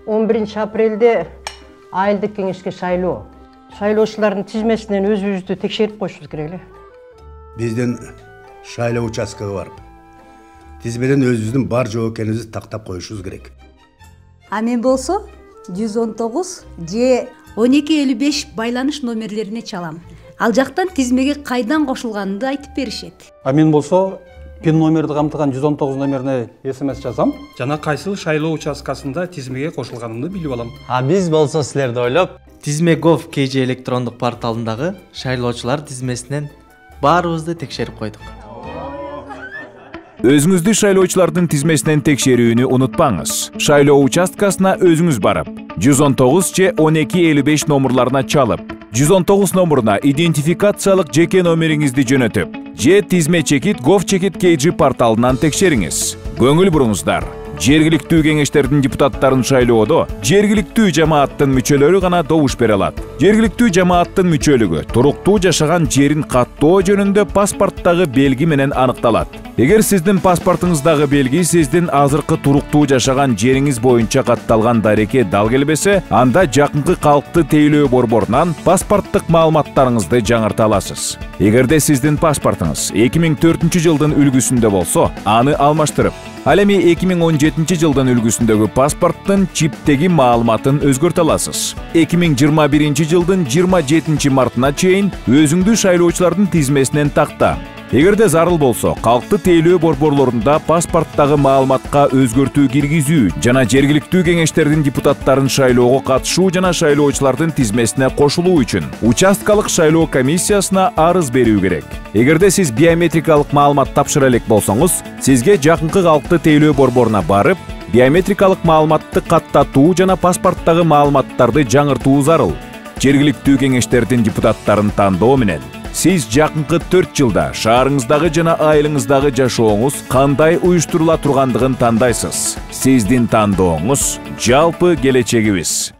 11 апрелде айылдык кеңешке шайлоо. Шайлоочулардын тизмесинен өзүбүздү текшерип коюшубуз керек эле. Бизден шайлоо участкага барып, тизмеден өзүбүздүн бар жок экенибизди тактап коюшубуз керек. А мен болсо 119 же 1255 байланыш номерлерине чалам. Ал жактан тизмеге кайдан кошулганымды айтып беришет. А мен болсо пин номерди камтыган 119 номерине СМС жазам. Жана кайсыл шайлоо участкасында тизмеге кошулганымды билип алам. А биз болсо силерди ойлоп, Тизме.gov KG электрондук порталындагы шайлоочулар тизмесинен баарыбызды текшерип койдук. Өзүңүздү шайлоочулардын тизмесинен текшерүүнү унутпаңыз. Шайлоо участкасына өзүңүз барып, 119 же 1255 номерларына чалып, 119 номеруна идентификациялык жеке номериңизди жөнөтүп, же Tizme.gov.kg порталынан текшериңиз. Көңүл буруңуздар. Жергиликтүү кеңештердин депутаттарын шайлоодо жергиликтүү жамааттын мүчөлөрү гана добуш бере алат. Жергиликтүү жамааттын мүчөлүгү туруктуу жашаган жерин каттоо жөнүндө паспорттагы белги менен аныкталат. Эгер сиздин паспортуңуздагы белги сиздин азыркы туруктуу жашаган жериңиз боюнча катталган дареке дал келбесе, анда жакынкы калкты тейлөө борборунан паспорттук маалыматтарыңызды жаңырта аласыз. Эгерде сиздин паспортуңуз 2004 жылдын үлгүсүндө болсо, аны алмаштырып, ал эми 2017 жылдын үлгүсүндөгү паспорттун чиптеги маалыматын өзгөртө аласыз. 2021 жылдын 27 мартына чейин өзүңдү шайлоочулардын тизмесинен такта. Эгерде зарыл болсо, калкты тейлөө борборлорунда паспорттагы маалыматка өзгөртүү киргизүү жана жергиликтүү кеңештердин депутаттарын шайлоого катышуу жана шайлоочулардын тизмесине кошулуу үчүн участкалык шайлоо комиссиясына арыз берүү керек. Эгерде сиз биометрикалык маалымат тапшыра элек болсоңуз, сизге жакынкы калкты тейлөө борборуна барып, биометрикалык маалыматты каттатуу жана паспорттагы маалыматтарды жаңыртуу зарыл. Жергиликтүү кеңештердин депутаттарын тандоо менен сиз жакынкы 4 жылда шаарыңыздагы жана айылыңыздагы жашооңуз кандай уюштурула тургандыгын тандайсыз. Сиздин тандооңуз жалпы келечегибиз.